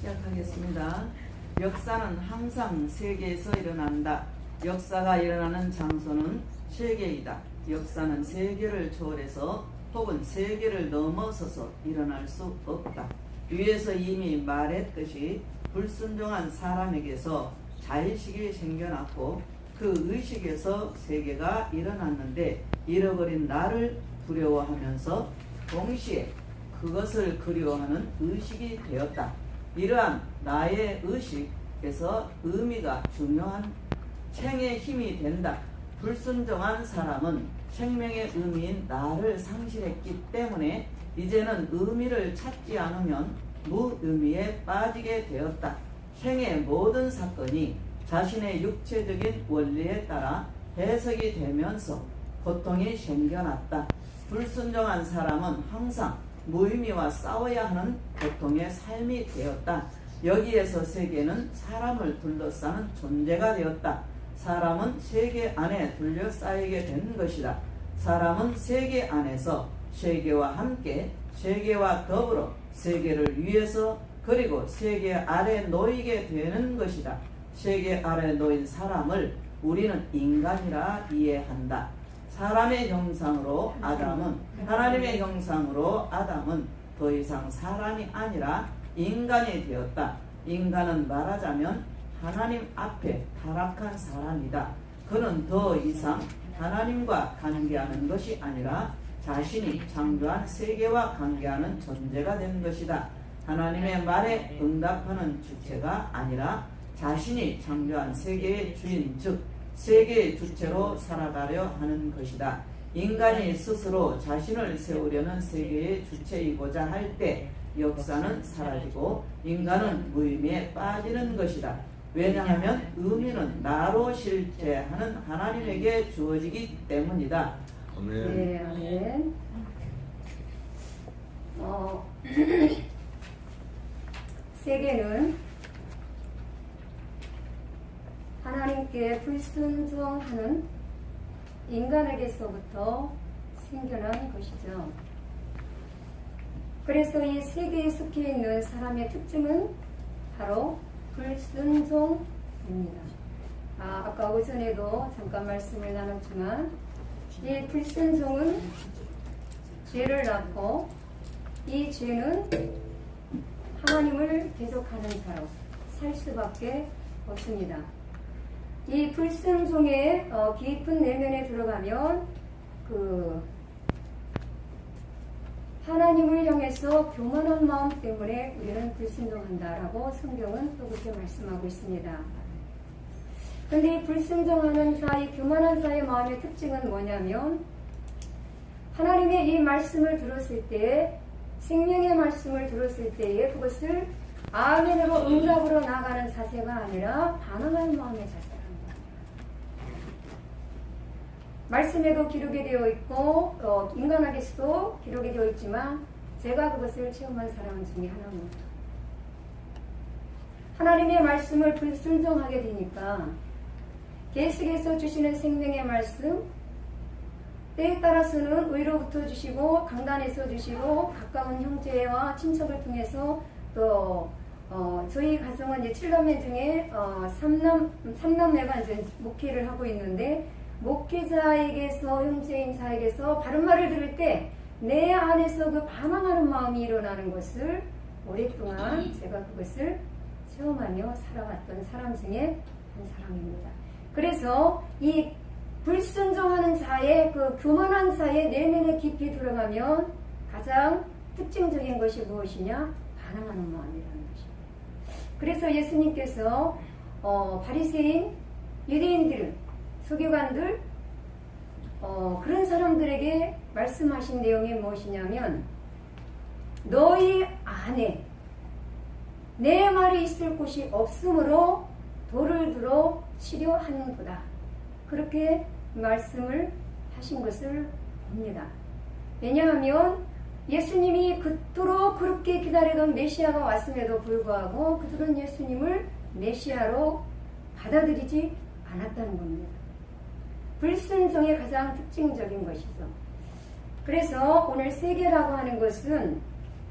시작하겠습니다. 역사는 항상 세계에서 일어난다. 역사가 일어나는 장소는 세계이다. 역사는 세계를 초월해서 혹은 세계를 넘어서서 일어날 수 없다. 위에서 이미 말했듯이 불순종한 사람에게서 자의식이 생겨났고 그 의식에서 세계가 일어났는데 잃어버린 나를 두려워하면서 동시에 그것을 그리워하는 의식이 되었다. 이러한 나의 의식에서 의미가 중요한 생의 힘이 된다. 불순종한 사람은 생명의 의미인 나를 상실했기 때문에 이제는 의미를 찾지 않으면 무의미에 빠지게 되었다. 생의 모든 사건이 자신의 육체적인 원리에 따라 해석이 되면서 고통이 생겨났다. 불순종한 사람은 항상 무의미와 싸워야 하는 고통의 삶이 되었다. 여기에서 세계는 사람을 둘러싸는 존재가 되었다. 사람은 세계 안에 둘러싸이게 된 것이다. 사람은 세계 안에서 세계와 함께 세계와 더불어 세계를 위해서 그리고 세계 아래 놓이게 되는 것이다. 세계 아래 놓인 사람을 우리는 인간이라 이해한다. 사람의 형상으로 아담은 하나님의 형상으로 아담은 더 이상 사람이 아니라 인간이 되었다. 인간은 말하자면 하나님 앞에 타락한 사람이다. 그는 더 이상 하나님과 관계하는 것이 아니라 자신이 창조한 세계와 관계하는 존재가 된 것이다. 하나님의 말에 응답하는 주체가 아니라 자신이 창조한 세계의 주인, 즉 세계의 주체로 살아가려 하는 것이다. 인간이 스스로 자신을 세우려는 세계의 주체이고자 할 때 역사는 사라지고 인간은 무의미에 빠지는 것이다. 왜냐하면 의미는 나로 실제하는 하나님에게 주어지기 때문이다. 아멘. 네, 아멘. 세계는 하나님께 불순종하는 인간에게서부터 생겨난 것이죠. 그래서 이 세계에 속해 있는 사람의 특징은 바로 불순종입니다. 아까 오전에도 잠깐 말씀을 나눴지만 이 불순종은 죄를 낳고 이 죄는 하나님을 대적하는 자로 살 수밖에 없습니다. 이 불순종의 깊은 내면에 들어가면 하나님을 향해서 교만한 마음 때문에 우리는 불순종한다라고 성경은 또 그렇게 말씀하고 있습니다. 그런데 이 불순종하는 자, 이 교만한 자의 마음의 특징은 뭐냐면 하나님의 이 말씀을 들었을 때, 생명의 말씀을 들었을 때에 그것을 아멘으로 응답으로 나가는 자세가 아니라 반응하는 마음의 자세랍니다. 말씀에도 기록이 되어 있고 인간에게서도 기록이 되어 있지만 제가 그것을 체험한 사람 중에 하나입니다. 하나님의 말씀을 불순종하게 되니까 계속해서 주시는 생명의 말씀, 때에 따라서는 의로부터 주시고 강단에서 주시고 가까운 형제와 친척을 통해서 또 저희 가정은 이제 7남매 중에 3남매가 이제 목회를 하고 있는데 목회자에게서 형제인 자에게서 바른 말을 들을 때 내 안에서 그 반항하는 마음이 일어나는 것을 오랫동안 제가 그것을 체험하며 살아왔던 사람 중에 한 사람입니다. 그래서 이 불순종하는 자의 그 교만한 자의 내면에 깊이 들어가면 가장 특징적인 것이 무엇이냐? 반항하는 마음이라는 것입니다. 그래서 예수님께서 바리새인, 유대인들, 서기관들 그런 사람들에게 말씀하신 내용이 무엇이냐면 너희 안에 내 말이 있을 곳이 없으므로 돌을 들어 치려 하는도다. 그렇게 말씀을 하신 것을 봅니다. 왜냐하면 예수님이 그토록 그렇게 기다리던 메시아가 왔음에도 불구하고 그들은 예수님을 메시아로 받아들이지 않았다는 겁니다. 불순종의 가장 특징적인 것이죠. 그래서 오늘 세계라고 하는 것은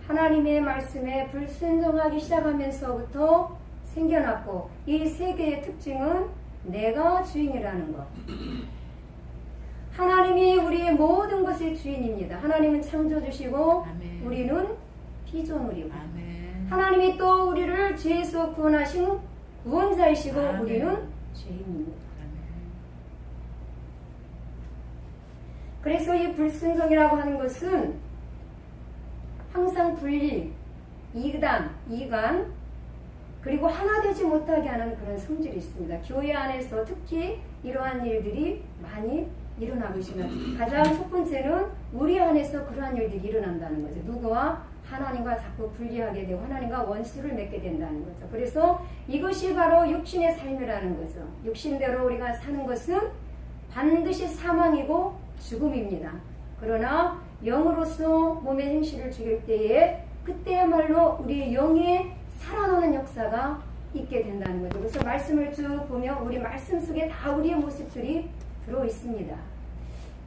하나님의 말씀에 불순종하기 시작하면서부터 생겨났고, 이 세계의 특징은 내가 주인이라는 것. 하나님이 우리의 모든 것의 주인입니다. 하나님은 창조주시고 아멘. 우리는 피조물이고, 아멘. 하나님이 또 우리를 죄에서 구원하신 구원자이시고 아멘. 우리는 죄인입니다. 아멘. 그래서 이 불순종이라고 하는 것은 항상 분리, 이간, 그리고 하나 되지 못하게 하는 그런 성질이 있습니다. 교회 안에서 특히 이러한 일들이 많이 일어나고 있습니다. 가장 첫 번째는 우리 안에서 그러한 일들이 일어난다는 거죠. 누구와? 하나님과 자꾸 분리하게 되고 하나님과 원수를 맺게 된다는 거죠. 그래서 이것이 바로 육신의 삶이라는 거죠. 육신대로 우리가 사는 것은 반드시 사망이고 죽음입니다. 그러나 영으로서 몸의 행실을 죽일 때에 그때야말로 우리 영의 살아나는 역사가 있게 된다는 거죠. 그래서 말씀을 쭉 보면 우리 말씀 속에 다 우리의 모습들이 들어 있습니다.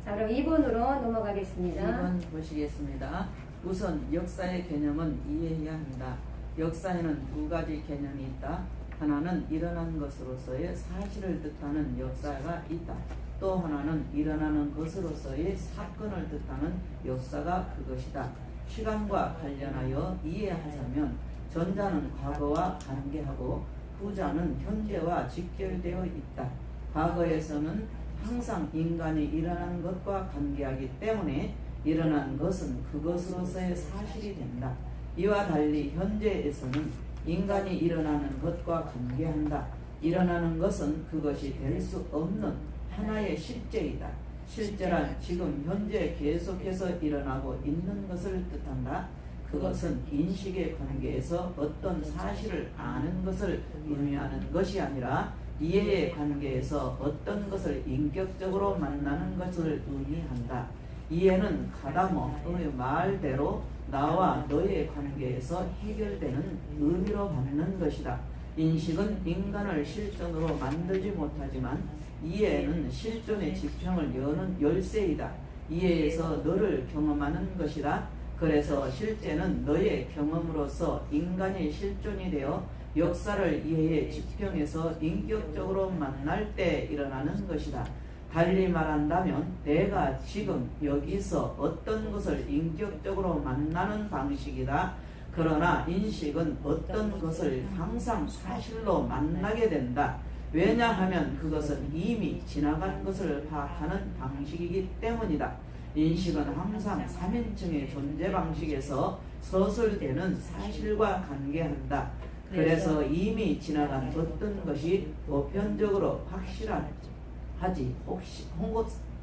자, 그럼 2번으로 넘어가겠습니다. 2번 보시겠습니다. 우선 역사의 개념은 이해해야 한다. 역사에는 두 가지 개념이 있다. 하나는 일어난 것으로서의 사실을 뜻하는 역사가 있다. 또 하나는 일어나는 것으로서의 사건을 뜻하는 역사가 그것이다. 시간과 관련하여 이해하자면 전자는 과거와 관계하고 후자는 현재와 직결되어 있다. 과거에서는 항상 인간이 일어난 것과 관계하기 때문에 일어난 것은 그것으로서의 사실이 된다. 이와 달리 현재에서는 인간이 일어나는 것과 관계한다. 일어나는 것은 그것이 될 수 없는 하나의 실제이다. 실제란 지금 현재 계속해서 일어나고 있는 것을 뜻한다. 그것은 인식의 관계에서 어떤 사실을 아는 것을 의미하는 것이 아니라 이해의 관계에서 어떤 것을 인격적으로 만나는 것을 의미한다. 이해는 가다모의 말대로 나와 너의 관계에서 해결되는 의미로 받는 것이다. 인식은 인간을 실존으로 만들지 못하지만 이해는 실존의 지평을 여는 열쇠이다. 이해에서 너를 경험하는 것이다. 그래서 실제는 너의 경험으로서 인간이 실존이 되어 역사를 이해의 지평에서 인격적으로 만날 때 일어나는 것이다. 달리 말한다면 내가 지금 여기서 어떤 것을 인격적으로 만나는 방식이다. 그러나 인식은 어떤 것을 항상 사실로 만나게 된다. 왜냐하면 그것은 이미 지나간 것을 파악하는 방식이기 때문이다. 인식은 항상 3인칭의 존재 방식에서 서술되는 사실과 관계한다. 그래서 이미 지나간 어떤 것이 보편적으로 확실하지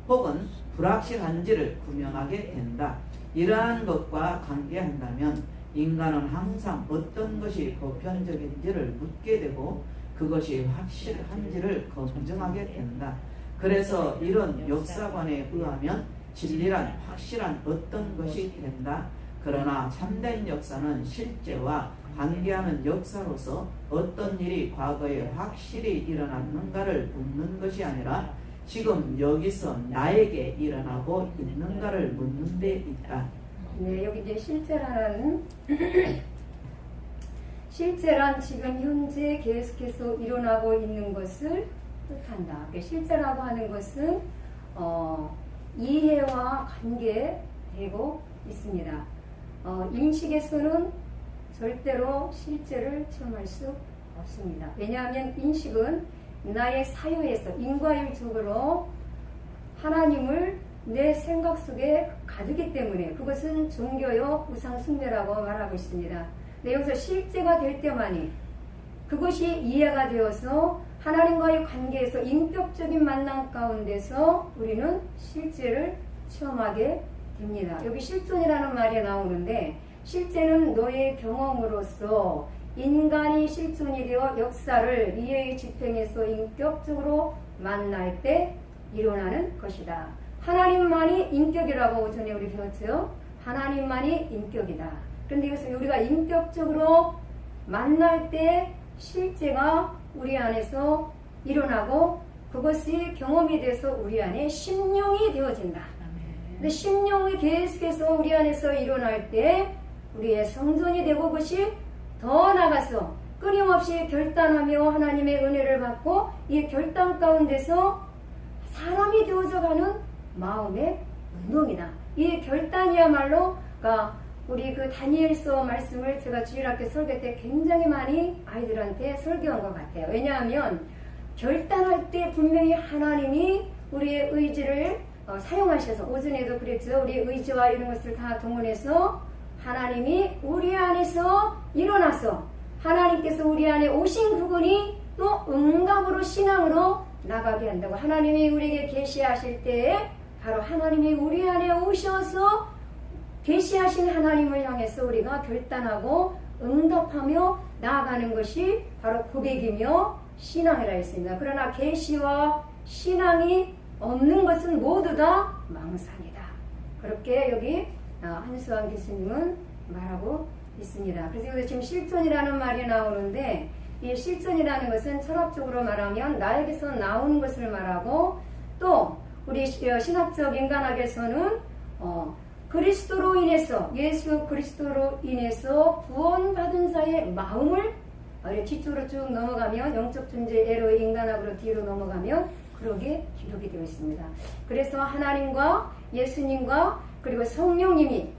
혹은 불확실한지를 구명하게 된다. 이러한 것과 관계한다면 인간은 항상 어떤 것이 보편적인지를 묻게 되고 그것이 확실한지를 검증하게 된다. 그래서 이런 역사관에 의하면 진리란 확실한 어떤 것이 된다. 그러나 참된 역사는 실제와 관계하는 역사로서 어떤 일이 과거에 확실히 일어났는가를 묻는 것이 아니라 지금 여기서 나에게 일어나고 있는가를 묻는 데 있다. 네, 여기 이제 실제란 지금 현재 계속해서 일어나고 있는 것을 뜻한다. 실제라고 하는 것은 이해와 관계되고 있습니다. 인식에서는 절대로 실제를 체험할 수 없습니다. 왜냐하면 인식은 나의 사유에서 인과율적으로 하나님을 내 생각 속에 가두기 때문에 그것은 종교요 우상숭배라고 말하고 있습니다. 근데 여기서 실제가 될 때만이 그것이 이해가 되어서 하나님과의 관계에서 인격적인 만남 가운데서 우리는 실제를 체험하게 됩니다. 여기 실존이라는 말이 나오는데 실제는 너의 경험으로서 인간이 실존이 되어 역사를 이해의 지평에서 인격적으로 만날 때 일어나는 것이다. 하나님만이 인격이라고 전에 우리 배웠죠. 하나님만이 인격이다. 그런데 이것을 우리가 인격적으로 만날 때 실제가 우리 안에서 일어나고 그것이 경험이 돼서 우리 안에 심령이 되어진다. 근데 심령이 계속해서 우리 안에서 일어날 때 우리의 성전이 되고 그것이 더 나아가서 끊임없이 결단하며 하나님의 은혜를 받고 이 결단 가운데서 사람이 되어져가는 마음의 운동이다. 이 결단이야말로 우리 그 다니엘서 말씀을 제가 주일학교 설교 때 굉장히 많이 아이들한테 설교한 것 같아요. 왜냐하면 결단할 때 분명히 하나님이 우리의 의지를 사용하셔서, 오전에도 그랬죠. 우리의 의지와 이런 것을 다 동원해서 하나님이 우리 안에서 일어나서 하나님께서 우리 안에 오신 그분이 또 응답으로 신앙으로 나가게 한다고. 하나님이 우리에게 계시하실 때에 바로 하나님이 우리 안에 오셔서 계시하신 하나님을 향해서 우리가 결단하고 응답하며 나아가는 것이 바로 고백이며 신앙이라 했습니다. 그러나 계시와 신앙이 없는 것은 모두 다 망상이다. 그렇게 여기 한수환 교수님은 말하고 있습니다. 그래서 여기 지금 실존이라는 말이 나오는데, 이 실존이라는 것은 철학적으로 말하면 나에게서 나온 것을 말하고, 또 우리 신학적 인간학에서는 그리스도로 인해서, 예수 그리스도로 인해서 구원받은 자의 마음을 뒤쪽으로 쭉 넘어가면, 영적 존재 에로의 인간학으로 뒤로 넘어가면 그러게 기록이 되어 있습니다. 그래서 하나님과 예수님과 그리고 성령님이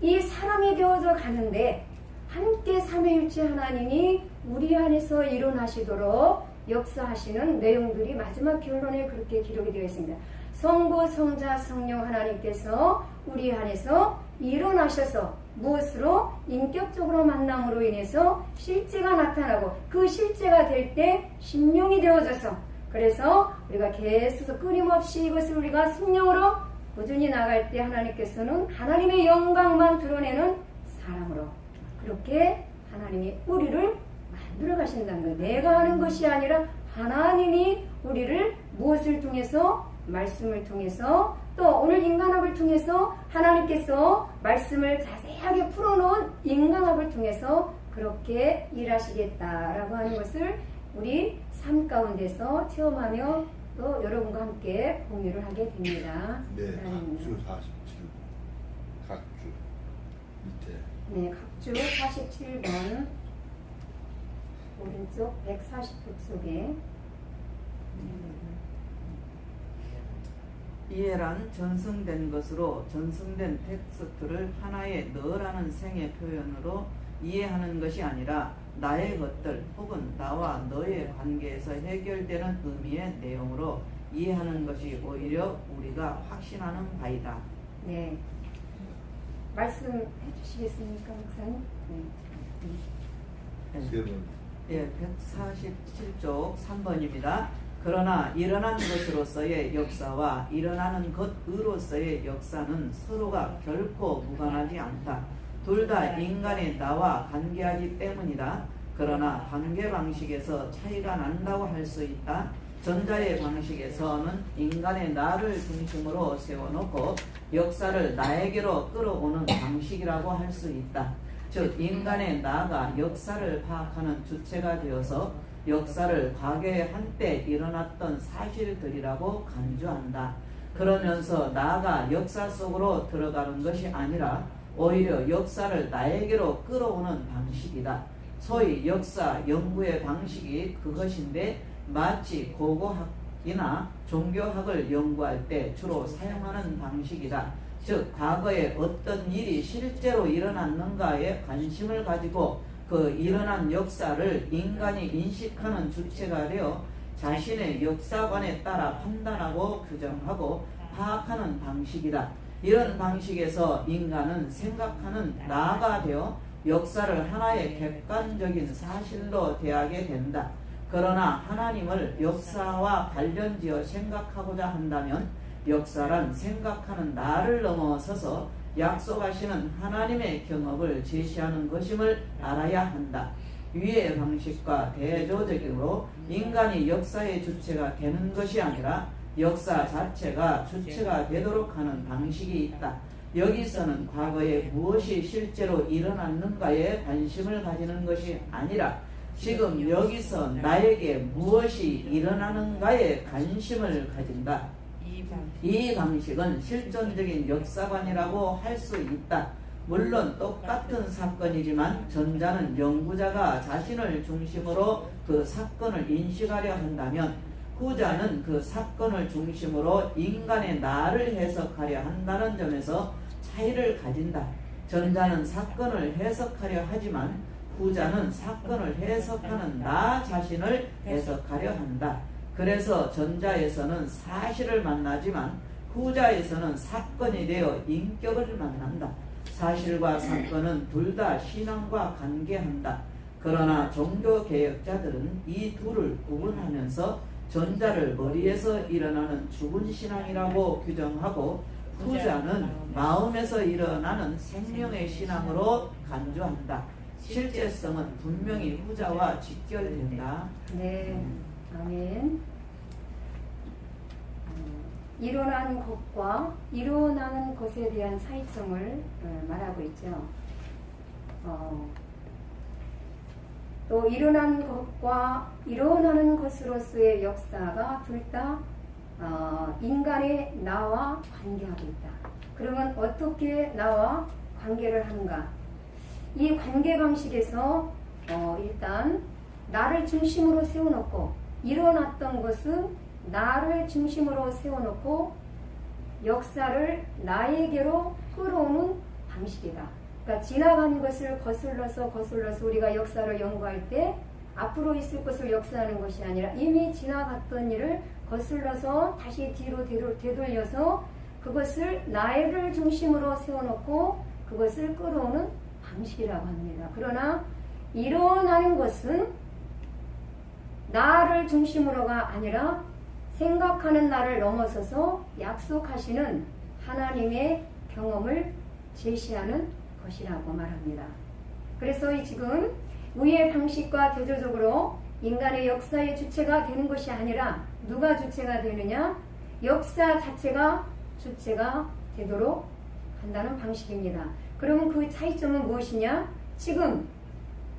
이 사람이 되어져 가는데 함께 삼위일체 하나님이 우리 안에서 일어나시도록 역사하시는 내용들이 마지막 결론에 그렇게 기록이 되어 있습니다. 성부, 성자, 성령 하나님께서 우리 안에서 일어나셔서 무엇으로? 인격적으로 만남으로 인해서 실제가 나타나고, 그 실제가 될 때 심령이 되어져서, 그래서 우리가 계속 끊임없이 이것을 우리가 성령으로 꾸준히 나갈 때 하나님께서는 하나님의 영광만 드러내는 사람으로 그렇게 하나님이 우리를 만들어 가신다는 거예요. 내가 하는 것이 아니라 하나님이 우리를 무엇을 통해서? 말씀을 통해서, 또 오늘 인간학을 통해서 하나님께서 말씀을 자세하게 풀어놓은 인간학을 통해서 그렇게 일하시겠다라고 하는 것을 우리 삶 가운데서 체험하며 또 여러분과 함께 공유를 하게 됩니다. 네, 각주 47번. 각주 밑에. 네, 각주 47번 오른쪽 140쪽 속에 이해란 전승된 것으로 전승된 텍스트를 하나의 너라는 생의 표현으로 이해하는 것이 아니라 나의 것들 혹은 나와 너의 관계에서 해결되는 의미의 내용으로 이해하는 것이 오히려 우리가 확신하는 바이다. 네, 말씀해 주시겠습니까, 목사님? 네. 세 번. 예, 147쪽 3번입니다. 그러나 일어난 것으로서의 역사와 일어나는 것으로서의 역사는 서로가 결코 무관하지 않다. 둘 다 인간의 나와 관계하기 때문이다. 그러나 관계 방식에서 차이가 난다고 할 수 있다. 전자의 방식에서는 인간의 나를 중심으로 세워놓고 역사를 나에게로 끌어오는 방식이라고 할 수 있다. 즉 인간의 나가 역사를 파악하는 주체가 되어서 역사를 과거에 한때 일어났던 사실들이라고 간주한다. 그러면서 나가 역사 속으로 들어가는 것이 아니라 오히려 역사를 나에게로 끌어오는 방식이다. 소위 역사 연구의 방식이 그것인데, 마치 고고학이나 종교학을 연구할 때 주로 사용하는 방식이다. 즉 과거에 어떤 일이 실제로 일어났는가에 관심을 가지고 그 일어난 역사를 인간이 인식하는 주체가 되어 자신의 역사관에 따라 판단하고 규정하고 파악하는 방식이다. 이런 방식에서 인간은 생각하는 나가 되어 역사를 하나의 객관적인 사실로 대하게 된다. 그러나 하나님을 역사와 관련지어 생각하고자 한다면 역사란 생각하는 나를 넘어서서 약속하시는 하나님의 경험을 제시하는 것임을 알아야 한다. 위의 방식과 대조적으로 인간이 역사의 주체가 되는 것이 아니라 역사 자체가 주체가 되도록 하는 방식이 있다. 여기서는 과거에 무엇이 실제로 일어났는가에 관심을 가지는 것이 아니라 지금 여기서 나에게 무엇이 일어나는가에 관심을 가진다. 이 방식은 실존적인 역사관이라고 할 수 있다. 물론 똑같은 사건이지만 전자는 연구자가 자신을 중심으로 그 사건을 인식하려 한다면 후자는 그 사건을 중심으로 인간의 나를 해석하려 한다는 점에서 차이를 가진다. 전자는 사건을 해석하려 하지만 후자는 사건을 해석하는 나 자신을 해석하려 한다. 그래서 전자에서는 사실을 만나지만 후자에서는 사건이 되어 인격을 만난다. 사실과 사건은 둘 다 신앙과 관계한다. 그러나 종교개혁자들은 이 둘을 구분하면서 전자를 머리에서 일어나는 죽은 신앙이라고 규정하고 후자는 마음에서 일어나는 생명의 신앙으로 간주한다. 실제성은 분명히 후자와 직결된다. 네, 아멘. 일어난 것과 일어나는 것에 대한 차이점을 말하고 있죠. 또 일어난 것과 일어나는 것으로서의 역사가 둘 다 인간의 나와 관계하고 있다. 그러면 어떻게 나와 관계를 하는가? 이 관계 방식에서 일단 나를 중심으로 세워놓고 일어났던 것은 나를 중심으로 세워놓고 역사를 나에게로 끌어오는 방식이다. 그러니까 지나간 것을 거슬러서 우리가 역사를 연구할 때 앞으로 있을 것을 역사하는 것이 아니라 이미 지나갔던 일을 거슬러서 다시 뒤로 되돌려서 그것을 나를 중심으로 세워놓고 그것을 끌어오는 방식이라고 합니다. 그러나 일어나는 것은 나를 중심으로가 아니라 생각하는 나를 넘어서서 약속하시는 하나님의 경험을 제시하는 것이라고 말합니다. 그래서 지금 위의 방식과 대조적으로 인간의 역사의 주체가 되는 것이 아니라 누가 주체가 되느냐? 역사 자체가 주체가 되도록 한다는 방식입니다. 그러면 그 차이점은 무엇이냐? 지금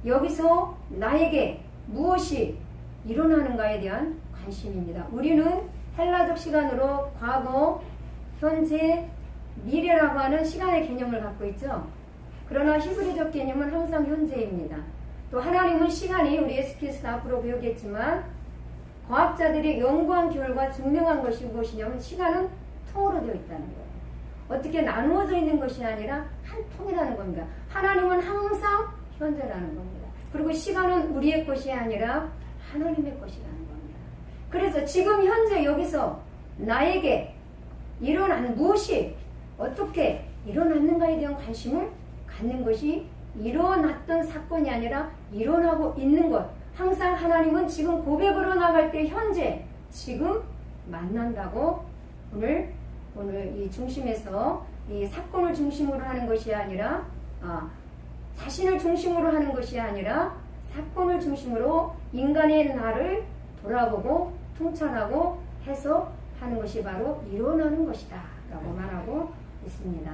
여기서 나에게 무엇이 일어나는가에 대한 관심입니다. 우리는 헬라적 시간으로 과거, 현재, 미래라고 하는 시간의 개념을 갖고 있죠. 그러나 히브리적 개념은 항상 현재입니다. 또 하나님은 시간이 우리 예수께서 앞으로 배우겠지만 과학자들이 연구한 결과 증명한 것이 무엇이냐면 시간은 통으로 되어 있다는 거예요. 어떻게 나누어져 있는 것이 아니라 한 통이라는 겁니다. 하나님은 항상 현재라는 겁니다. 그리고 시간은 우리의 것이 아니라 하나님의 것이라는 겁니다. 그래서 지금 현재 여기서 나에게 일어난 무엇이 어떻게 일어났는가에 대한 관심을 갖는 것이 일어났던 사건이 아니라 일어나고 있는 것. 항상 하나님은 지금 고백으로 나갈 때 현재 지금 만난다고 오늘 이 중심에서 이 사건을 중심으로 하는 것이 아니라 자신을 중심으로 하는 것이 아니라 사건을 중심으로 인간의 나를 돌아보고 통찰하고 해석하는 것이 바로 일어나는 것이다 라고 말하고 있습니다.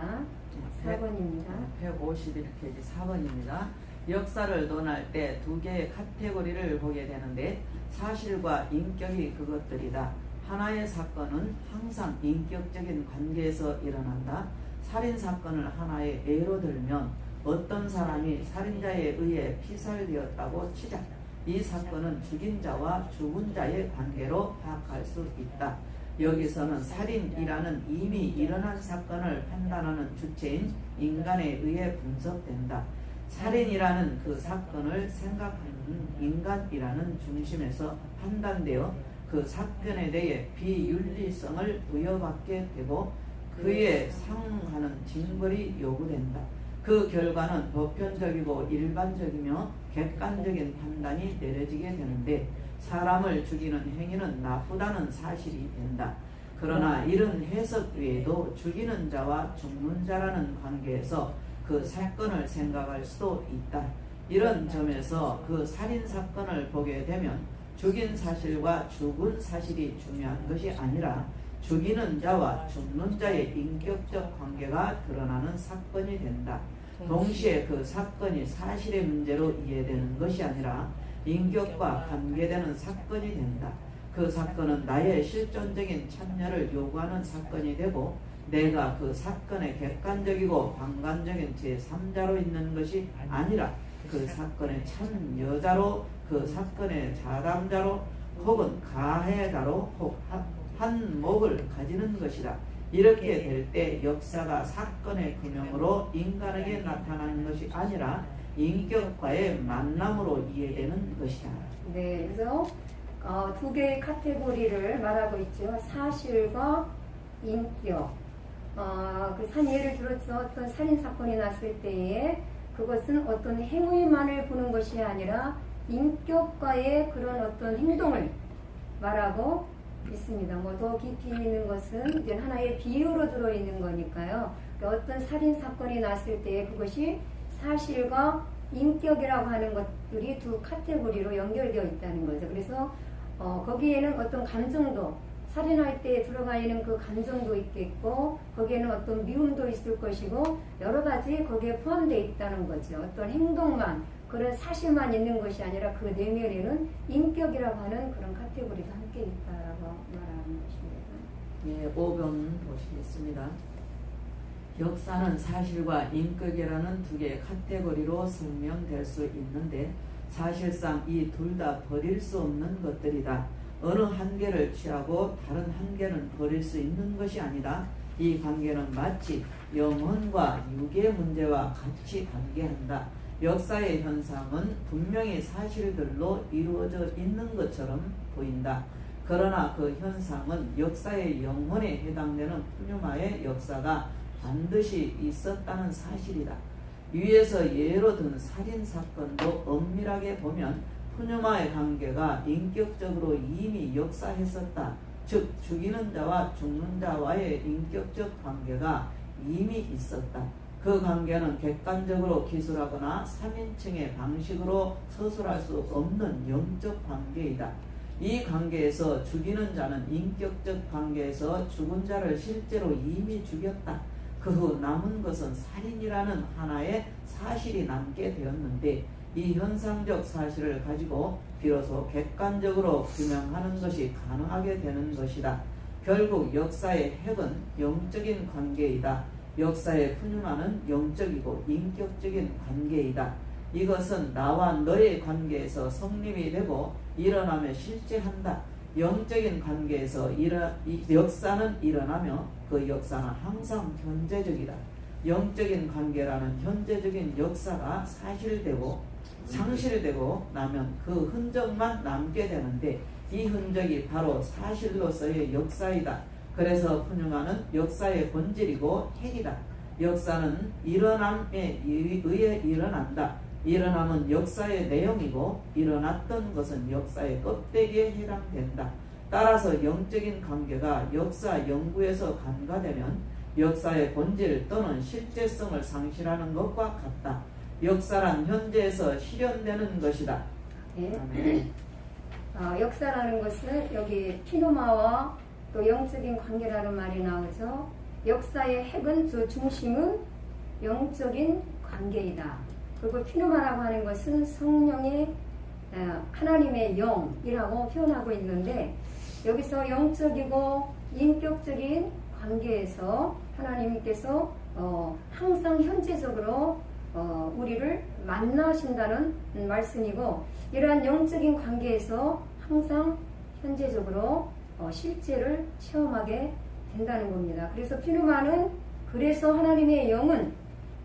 4번입니다. 151페이지 4번입니다. 역사를 논할 때 두 개의 카테고리를 보게 되는데 사실과 인격이 그것들이다. 하나의 사건은 항상 인격적인 관계에서 일어난다. 살인사건을 하나의 예로 들면 어떤 사람이 살인자에 의해 피살되었다고 치자. 이 사건은 죽인 자와 죽은 자의 관계로 파악할 수 있다. 여기서는 살인이라는 이미 일어난 사건을 판단하는 주체인 인간에 의해 분석된다. 살인이라는 그 사건을 생각하는 인간이라는 중심에서 판단되어 그 사건에 대해 비윤리성을 부여받게 되고 그에 상응하는 징벌이 요구된다. 그 결과는 보편적이고 일반적이며 객관적인 판단이 내려지게 되는데 사람을 죽이는 행위는 나쁘다는 사실이 된다. 그러나 이런 해석 외에도 죽이는 자와 죽는 자라는 관계에서 그 사건을 생각할 수도 있다. 이런 점에서 그 살인사건을 보게 되면 죽인 사실과 죽은 사실이 중요한 것이 아니라 죽이는 자와 죽는 자의 인격적 관계가 드러나는 사건이 된다. 동시에 그 사건이 사실의 문제로 이해되는 것이 아니라 인격과 관계되는 사건이 된다. 그 사건은 나의 실존적인 참여를 요구하는 사건이 되고 내가 그 사건의 객관적이고 방관적인 제3자로 있는 것이 아니라 그 사건의 참 여자로, 그 사건의 자담자로 혹은 가해자로 혹 한 목을 가지는 것이다. 이렇게 될 때 역사가 사건의 근형으로 인간에게 나타나는 것이 아니라 인격과의 만남으로 이해되는 것이다. 네, 그래서 두 개의 카테고리를 말하고 있죠. 사실과 인격. 예를 들어서 어떤 살인 사건이 났을 때에 그것은 어떤 행위만을 보는 것이 아니라 인격과의 그런 어떤 행동을 말하고 있습니다. 더 깊이 있는 것은 이제 하나의 비유로 들어있는 거니까요. 그러니까 어떤 살인 사건이 났을 때 그것이 사실과 인격이라고 하는 것들이 두 카테고리로 연결되어 있다는 거죠. 그래서 거기에는 어떤 감정도, 살인할 때 들어가 있는 그 감정도 있겠고 거기에는 어떤 미움도 있을 것이고 여러 가지 거기에 포함되어 있다는 거죠. 어떤 행동만, 그런 사실만 있는 것이 아니라 그 내면에는 인격이라고 하는 그런 카테고리가 함께 있다라고 말하는 것입니다. 예, 5번 보시겠습니다. 역사는 사실과 인격이라는 두 개의 카테고리로 설명될 수 있는데 사실상 이 둘 다 버릴 수 없는 것들이다. 어느 한 개를 취하고 다른 한 개는 버릴 수 있는 것이 아니다. 이 관계는 마치 영혼과 육의 문제와 같이 관계한다. 역사의 현상은 분명히 사실들로 이루어져 있는 것처럼 보인다. 그러나 그 현상은 역사의 영혼에 해당되는 푸뉴마의 역사가 반드시 있었다는 사실이다. 위에서 예로 든 살인사건도 엄밀하게 보면 푸뉴마의 관계가 인격적으로 이미 역사했었다. 즉 죽이는 자와 죽는 자와의 인격적 관계가 이미 있었다. 그 관계는 객관적으로 기술하거나 3인칭의 방식으로 서술할 수 없는 영적 관계이다. 이 관계에서 죽이는 자는 인격적 관계에서 죽은 자를 실제로 이미 죽였다. 그 후 남은 것은 살인이라는 하나의 사실이 남게 되었는데 이 현상적 사실을 가지고 비로소 객관적으로 규명하는 것이 가능하게 되는 것이다. 결국 역사의 핵은 영적인 관계이다. 역사의 푸뉴마는 영적이고 인격적인 관계이다. 이것은 나와 너의 관계에서 성립이 되고 일어나며 실제한다. 영적인 관계에서 역사는 일어나며 그 역사는 항상 현재적이다. 영적인 관계라는 현재적인 역사가 사실되고 상실되고 나면 그 흔적만 남게 되는데 이 흔적이 바로 사실로서의 역사이다. 그래서 푸뉴마는 역사의 본질이고 핵이다. 역사는 일어남에 의해 일어난다. 일어남은 역사의 내용이고 일어났던 것은 역사의 껍데기에 해당된다. 따라서 영적인 관계가 역사 연구에서 간과되면 역사의 본질 또는 실제성을 상실하는 것과 같다. 역사란 현재에서 실현되는 것이다. 네. 역사라는 것은 여기 피누마와 또 영적인 관계라는 말이 나오죠. 역사의 핵은, 그 중심은 영적인 관계이다. 그리고 피누마라고 하는 것은 성령의 하나님의 영이라고 표현하고 있는데 여기서 영적이고 인격적인 관계에서 하나님께서 항상 현재적으로 우리를 만나신다는 말씀이고 이러한 영적인 관계에서 항상 현재적으로 실제를 체험하게 된다는 겁니다. 그래서 피누마는 그래서 하나님의 영은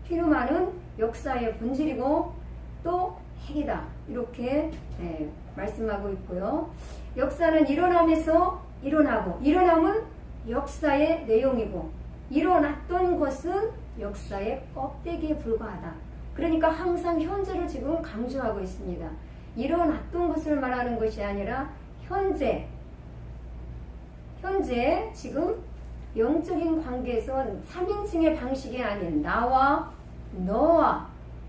피누마는 역사의 본질이고 또 핵이다. 이렇게 말씀하고 있고요. 역사는 일어나면서 일어나고 일어남은 역사의 내용이고 일어났던 것은 역사의 껍데기에 불과하다. 그러니까 항상 현재를 지금 강조하고 있습니다. 일어났던 것을 말하는 것이 아니라 현재 지금 영적인 관계에서 3인칭의 방식이 아닌 나와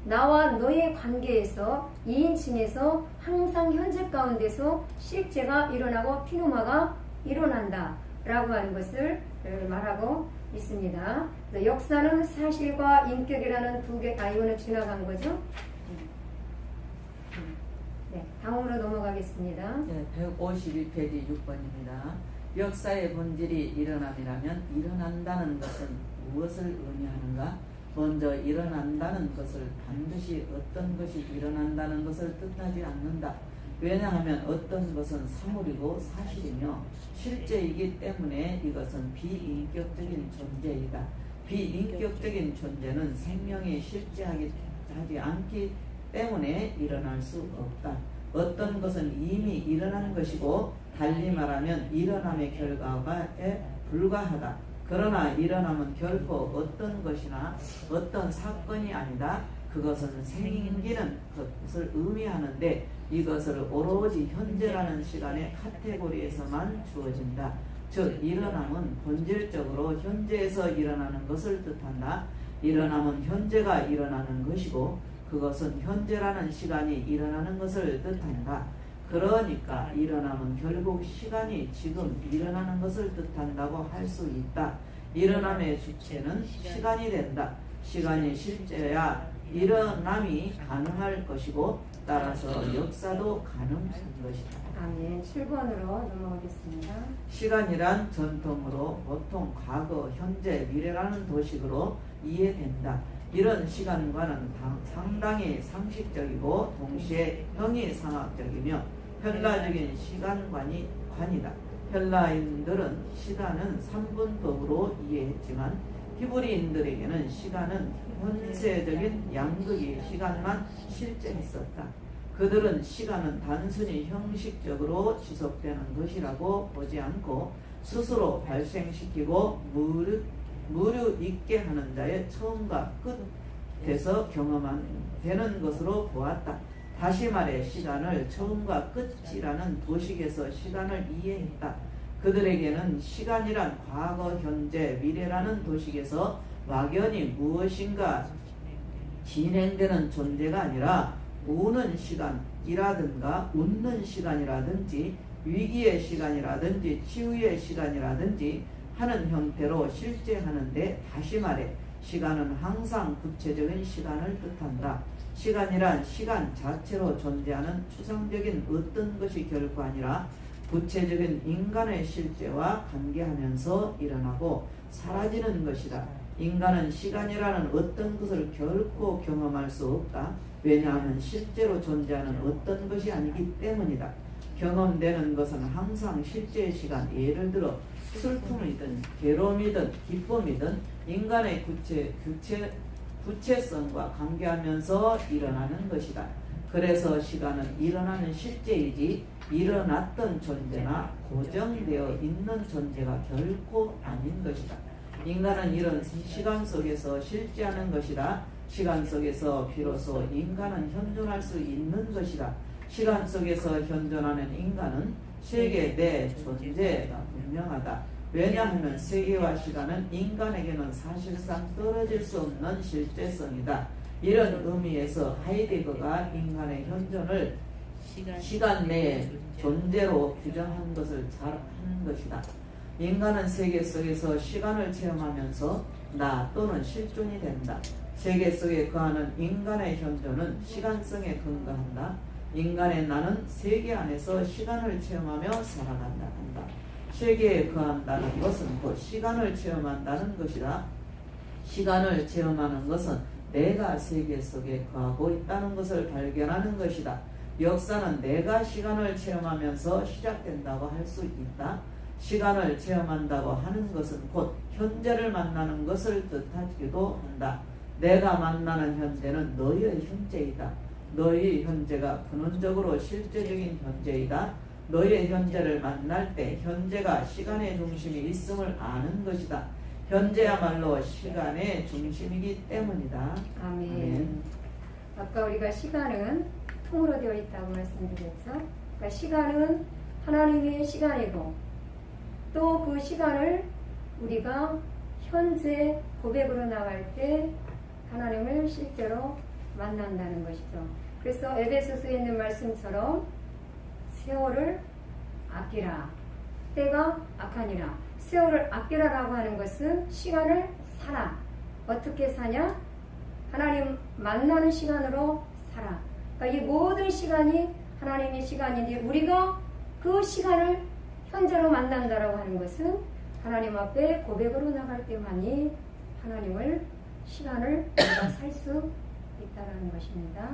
너의 관계에서 2인칭에서 항상 현재 가운데서 실제가 일어나고 피누마가 일어난다 라고 하는 것을 말하고 있습니다. 역사는 사실과 인격이라는 두 개, 이거는 지나간 거죠? 네, 다음으로 넘어가겠습니다. 네, 152페이지 6번입니다. 역사의 본질이 일어남이라면 일어난다는 것은 무엇을 의미하는가? 먼저 일어난다는 것을 반드시 어떤 것이 일어난다는 것을 뜻하지 않는다. 왜냐하면 어떤 것은 사물이고 사실이며 실제이기 때문에 이것은 비인격적인 존재이다. 비인격적인 존재는 생명이 실제하지 않기 때문에 일어날 수 없다. 어떤 것은 이미 일어난 것이고 달리 말하면 일어남의 결과에 불과하다. 그러나 일어남은 결코 어떤 것이나 어떤 사건이 아니다. 그것은 생기는 것을 의미하는데 이것을 오로지 현재라는 시간의 카테고리에서만 주어진다. 즉 일어남은 본질적으로 현재에서 일어나는 것을 뜻한다. 일어남은 현재가 일어나는 것이고 그것은 현재라는 시간이 일어나는 것을 뜻한다. 그러니까 일어남은 결국 시간이 지금 일어나는 것을 뜻한다고 할 수 있다. 일어남의 주체는 시간이 된다. 시간이 실제야 일어남이 가능할 것이고 따라서 역사도 가능한 것이다. 아멘. 7번으로 넘어가겠습니다. 시간이란 전통으로 보통 과거, 현재, 미래라는 도식으로 이해된다. 이런 시간과는 상당히 상식적이고 동시에 형이상학적이며 헬라적인 시간관이다. 헬라인들은 시간은 3분법으로 이해했지만 히브리인들에게는 시간은 현세적인 양극의 시간만 실제했었다. 그들은 시간은 단순히 형식적으로 지속되는 것이라고 보지 않고 스스로 발생시키고 무료 있게 하는 자의 처음과 끝에서 경험되는 것으로 보았다. 다시 말해 시간을 처음과 끝이라는 도식에서 시간을 이해했다. 그들에게는 시간이란 과거, 현재, 미래라는 도식에서 막연히 무엇인가 진행되는 존재가 아니라 우는 시간이라든가 웃는 시간이라든지 위기의 시간이라든지 치유의 시간이라든지 하는 형태로 실제하는데 다시 말해 시간은 항상 구체적인 시간을 뜻한다. 시간이란 시간 자체로 존재하는 추상적인 어떤 것이 결코 아니라 구체적인 인간의 실제와 관계하면서 일어나고 사라지는 것이다. 인간은 시간이라는 어떤 것을 결코 경험할 수 없다. 왜냐하면 실제로 존재하는 어떤 것이 아니기 때문이다. 경험되는 것은 항상 실제의 시간, 예를 들어 슬픔이든 괴로움이든 기쁨이든 인간의 구체성과 관계하면서 일어나는 것이다. 그래서 시간은 일어나는 실제이지 일어났던 존재나 고정되어 있는 존재가 결코 아닌 것이다. 인간은 이런 시간 속에서 실제하는 것이다. 시간 속에서 비로소 인간은 현존할 수 있는 것이다. 시간 속에서 현존하는 인간은 세계 내 존재가 분명하다. 왜냐하면 세계와 시간은 인간에게는 사실상 떨어질 수 없는 실제성이다. 이런 의미에서 하이데거가 인간의 현존을 시간 내의 존재로 규정한 것을 잘 하는 것이다. 인간은 세계 속에서 시간을 체험하면서 나 또는 실존이 된다. 세계 속에 거하는 인간의 현존은 시간성에 근거한다. 인간의 나는 세계 안에서 시간을 체험하며 살아간다 한다. 세계에 거한다는 것은 곧 시간을 체험한다는 것이다. 시간을 체험하는 것은 내가 세계 속에 거하고 있다는 것을 발견하는 것이다. 역사는 내가 시간을 체험하면서 시작된다고 할 수 있다. 시간을 체험한다고 하는 것은 곧 현재를 만나는 것을 뜻하기도 한다. 내가 만나는 현재는 너희의 현재이다. 너희 현재가 근원적으로 실제적인 현재이다. 너희의 현재를 만날 때 현재가 시간의 중심이 있음을 아는 것이다. 현재야말로 시간의 중심이기 때문이다. 아멘. 아멘. 아까 우리가 시간은 통으로 되어 있다고 말씀드렸죠. 그러니까 시간은 하나님의 시간이고 또 그 시간을 우리가 현재 고백으로 나갈 때 하나님을 실제로 만난다는 것이죠. 그래서 에베소서에 있는 말씀처럼 세월을 아끼라. 때가 악하니라. 세월을 아끼라라고 하는 것은 시간을 살아. 어떻게 사냐? 하나님 만나는 시간으로 살아. 그러니까 이 모든 시간이 하나님의 시간인데 우리가 그 시간을 현재로 만난다라고 하는 것은 하나님 앞에 고백으로 나갈 때만이 하나님을 시간을 우리가 살 수 있다라는 것입니다.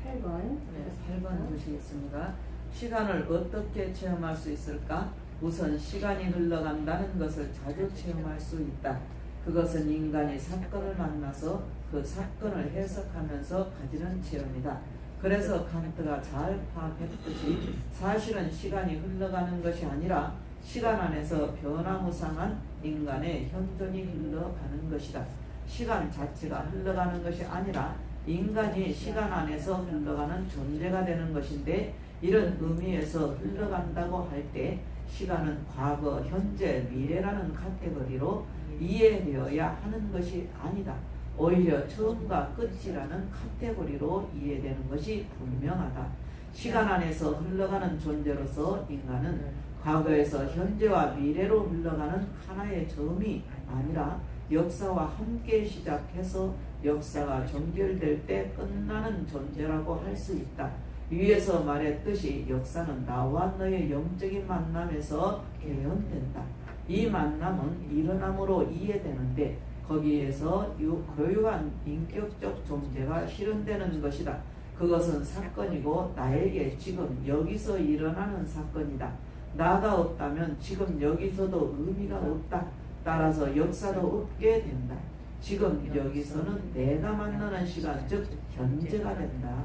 8번. 네, 8번 보시겠습니다. 시간을 어떻게 체험할 수 있을까? 우선 시간이 흘러간다는 것을 자주 체험할 수 있다. 그것은 인간이 사건을 만나서 그 사건을 해석하면서 가지는 체험이다. 그래서 칸트가 잘 파악했듯이 사실은 시간이 흘러가는 것이 아니라 시간 안에서 변화무쌍한 인간의 현존이 흘러가는 것이다. 시간 자체가 흘러가는 것이 아니라 인간이 시간 안에서 흘러가는 존재가 되는 것인데, 이런 의미에서 흘러간다고 할 때 시간은 과거, 현재, 미래라는 카테고리로 이해되어야 하는 것이 아니다. 오히려 처음과 끝이라는 카테고리로 이해되는 것이 분명하다. 시간 안에서 흘러가는 존재로서 인간은 과거에서 현재와 미래로 흘러가는 하나의 점이 아니라 역사와 함께 시작해서 역사가 종결될 때 끝나는 존재라고 할 수 있다. 위에서 말했듯이 역사는 나와 너의 영적인 만남에서 개연된다. 이 만남은 일어남으로 이해되는데 거기에서 고유한 인격적 존재가 실현되는 것이다. 그것은 사건이고 나에게 지금 여기서 일어나는 사건이다. 나가 없다면 지금 여기서도 의미가 없다. 따라서 역사도 없게 된다. 지금 여기서는 내가 만나는 시간, 즉 현재가 된다.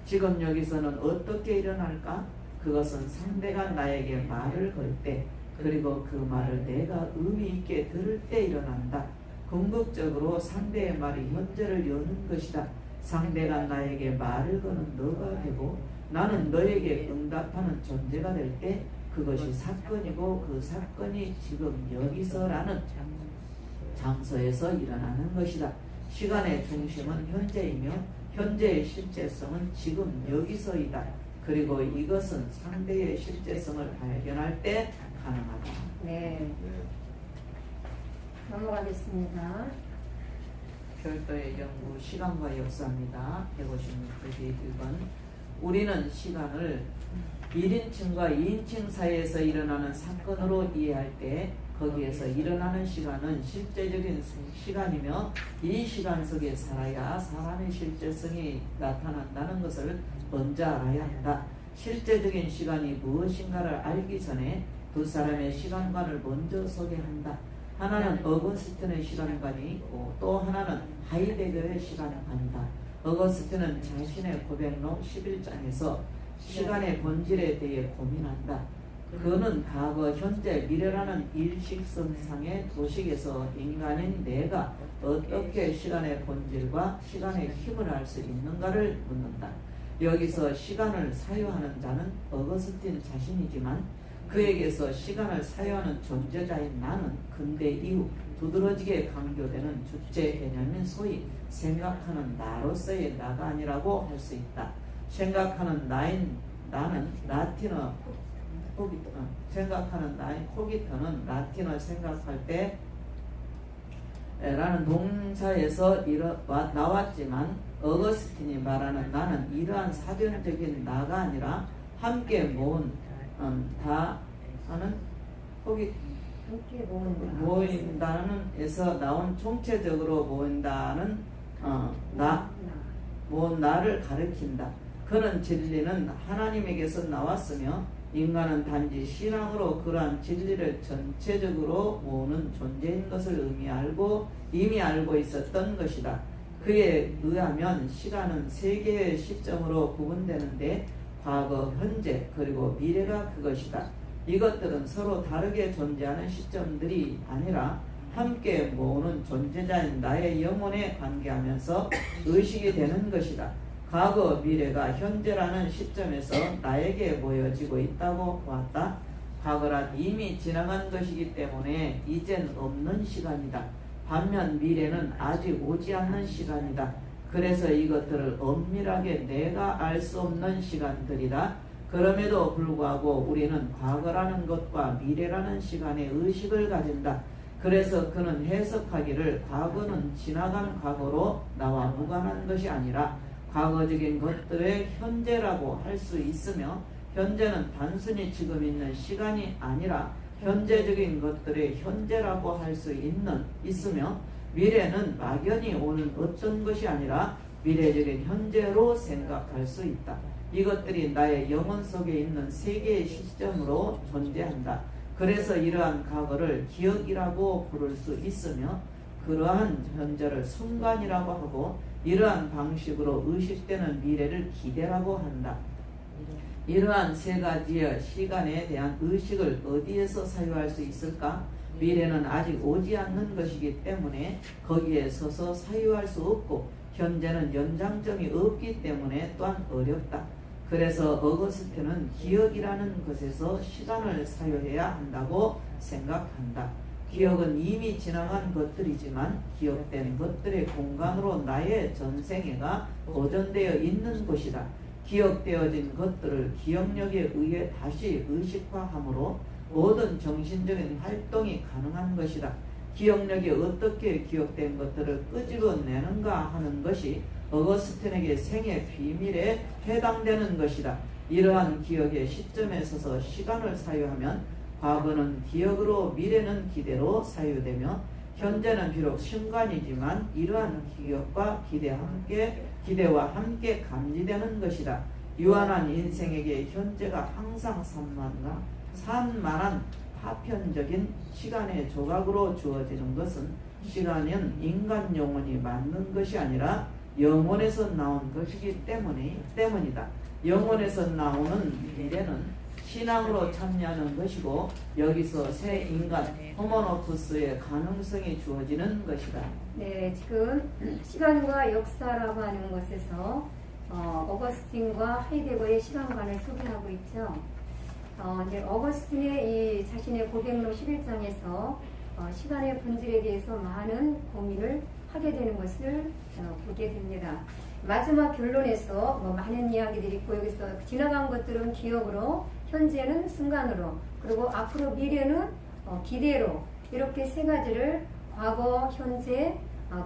지금 여기서는 어떻게 일어날까? 그것은 상대가 나에게 말을 걸 때, 그리고 그 말을 내가 의미 있게 들을 때 일어난다. 궁극적으로 상대의 말이 현재를 여는 것이다. 상대가 나에게 말을 거는 너가 되고 나는 너에게 응답하는 존재가 될 때 그것이 사건이고, 그 사건이 지금 여기서라는 장소에서 일어나는 것이다. 시간의 중심은 현재이며 현재의 실제성은 지금 여기서이다. 그리고 이것은 상대의 실제성을 발견할 때 가능하다. 네. 넘어가겠습니다. 별도의 연구, 시간과 역사입니다. 156페이지 1번. 우리는 시간을 1인칭과 2인칭 사이에서 일어나는 사건으로 이해할 때 거기에서 일어나는 시간은 실제적인 시간이며 이 시간 속에 살아야 사람의 실제성이 나타난다는 것을 먼저 알아야 한다. 실제적인 시간이 무엇인가를 알기 전에 두 사람의 시간관을 먼저 소개한다. 하나는 어거스틴의 시간관이 있고 또 하나는 하이데거의 시간관이다. 어거스틴은 자신의 고백록 11장에서 시간의 본질에 대해 고민한다. 그는 과거, 현재, 미래라는 일식선상의 도식에서 인간인 내가 어떻게 시간의 본질과 시간의 힘을 알 수 있는가를 묻는다. 여기서 시간을 사유하는 자는 어거스틴 자신이지만 그에게서 시간을 사유하는 존재자인 나는 근대 이후 두드러지게 강조되는 주체 개념인 소위 생각하는 나로서의 나가 아니라고 할 수 있다. 생각하는 나인 나는 라틴어 생각하는 나인 코기터는 라틴어 생각할 때 라는 동사에서 나왔지만 어거스틴이 말하는 나는 이러한 사변적인 나가 아니라 함께 모은 다 하는 거기 함께 모인다는 에서 나온 총체적으로 모인다는 모은 나를 가리킨다. 그는 진리는 하나님에게서 나왔으며 인간은 단지 신앙으로 그러한 진리를 전체적으로 모으는 존재인 것을 이미 알고 있었던 것이다. 그에 의하면 시간은 세 개의 시점으로 구분되는데 과거, 현재, 그리고 미래가 그것이다. 이것들은 서로 다르게 존재하는 시점들이 아니라 함께 모으는 존재자인 나의 영혼에 관계하면서 의식이 되는 것이다. 과거, 미래가 현재라는 시점에서 나에게 보여지고 있다고 보았다. 과거란 이미 지나간 것이기 때문에 이젠 없는 시간이다. 반면 미래는 아직 오지 않는 시간이다. 그래서 이것들을 엄밀하게 내가 알 수 없는 시간들이다. 그럼에도 불구하고 우리는 과거라는 것과 미래라는 시간의 의식을 가진다. 그래서 그는 해석하기를 과거는 지나간 과거로 나와 무관한 것이 아니라 과거적인 것들의 현재라고 할 수 있으며 현재는 단순히 지금 있는 시간이 아니라 현재적인 것들의 현재라고 할 수 있으며 미래는 막연히 오는 어떤 것이 아니라 미래적인 현재로 생각할 수 있다. 이것들이 나의 영혼 속에 있는 세계의 시점으로 존재한다. 그래서 이러한 과거를 기억이라고 부를 수 있으며 그러한 현재를 순간이라고 하고 이러한 방식으로 의식되는 미래를 기대라고 한다. 이러한 세 가지의 시간에 대한 의식을 어디에서 사유할 수 있을까? 미래는 아직 오지 않는 것이기 때문에 거기에 서서 사유할 수 없고 현재는 연장점이 없기 때문에 또한 어렵다. 그래서 어거스틴은 기억이라는 것에서 시간을 사유해야 한다고 생각한다. 기억은 이미 지나간 것들이지만 기억된 것들의 공간으로 나의 전생애가 보존되어 있는 것이다. 기억되어진 것들을 기억력에 의해 다시 의식화함으로 모든 정신적인 활동이 가능한 것이다. 기억력이 어떻게 기억된 것들을 끄집어내는가 하는 것이 어거스틴에게 생의 비밀에 해당되는 것이다. 이러한 기억의 시점에 서서 시간을 사유하면 과거는 기억으로 미래는 기대로 사유되며 현재는 비록 순간이지만 이러한 기억과 기대와 함께 감지되는 것이다. 유한한 인생에게 현재가 항상 산만한 파편적인 시간의 조각으로 주어지는 것은 시간은 인간 영혼이 만든 것이 아니라 영혼에서 나온 것이기 때문이다. 영혼에서 나오는 미래는 신앙으로 참여하는 것이고 여기서 새 인간 호모노푸스의 가능성이 주어지는 것이다. 네, 지금 시간과 역사라고 하는 것에서 어거스틴과 하이데거의 시간관을 소개하고 있죠. 이제 어거스틴의 이 자신의 고백록 11장에서 시간의 본질에 대해서 많은 고민을 하게 되는 것을 보게 됩니다. 마지막 결론에서 많은 이야기들이 있고 여기서 지나간 것들은 기억으로, 현재는 순간으로, 그리고 앞으로 미래는 기대로 이렇게 세 가지를 과거, 현재,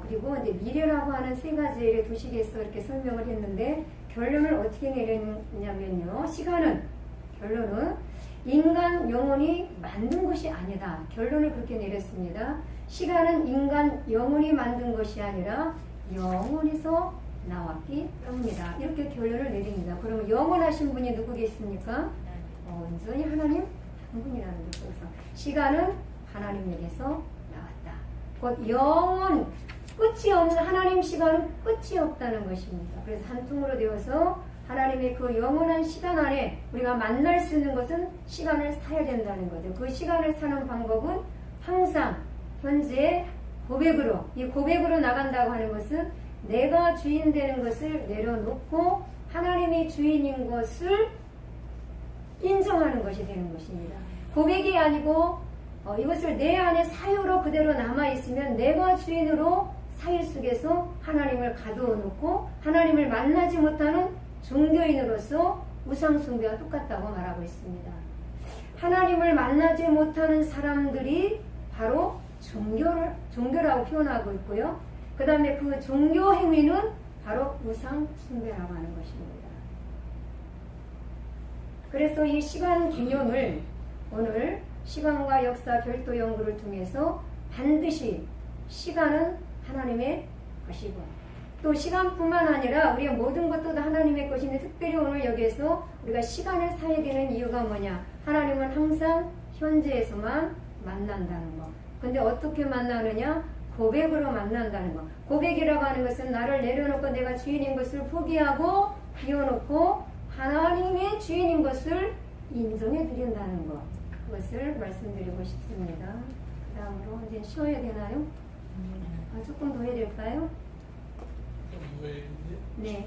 그리고 이제 미래라고 하는 세 가지를 도식에서 이렇게 설명을 했는데 결론을 어떻게 내렸냐면요. 결론은 인간 영혼이 만든 것이 아니다. 결론을 그렇게 내렸습니다. 시간은 인간 영혼이 만든 것이 아니라 영혼에서 나왔기 때문이다. 이렇게 결론을 내립니다. 그러면 영원하신 분이 누구겠습니까? 온전히 하나님 한 분이라는 거죠. 그래서 시간은 하나님에게서 나왔다. 곧 영원, 끝이 없는 하나님 시간은 끝이 없다는 것입니다. 그래서 한 통으로 되어서 하나님의 그 영원한 시간 안에 우리가 만날 수 있는 것은 시간을 사야 된다는 거죠. 그 시간을 사는 방법은 항상 현재의 고백으로, 이 고백으로 나간다고 하는 것은 내가 주인 되는 것을 내려놓고 하나님이 주인인 것을 인정하는 것이 되는 것입니다. 고백이 아니고 이것을 내 안에 사유로 그대로 남아있으면 내가 주인으로 사유 속에서 하나님을 가두어 놓고 하나님을 만나지 못하는 종교인으로서 우상숭배와 똑같다고 말하고 있습니다. 하나님을 만나지 못하는 사람들이 바로 종교라고 표현하고 있고요. 그 다음에 그 종교 행위는 바로 우상숭배라고 하는 것입니다. 그래서 이 시간 개념을 오늘 시간과 역사 별도 연구를 통해서 반드시 시간은 하나님의 것이고 또 시간뿐만 아니라 우리의 모든 것도 다 하나님의 것인데 특별히 오늘 여기에서 우리가 시간을 사야 되는 이유가 뭐냐? 하나님은 항상 현재에서만 만난다는 거. 근데 어떻게 만나느냐? 고백으로 만난다는 거. 고백이라고 하는 것은 나를 내려놓고 내가 주인인 것을 포기하고 비워놓고 하나님의 주인인 것을 인정해 드린다는 것. 그것을 말씀드리고 싶습니다. 그 다음으로 이제 쉬어야 되나요? 조금 더 해야 될까요? 네.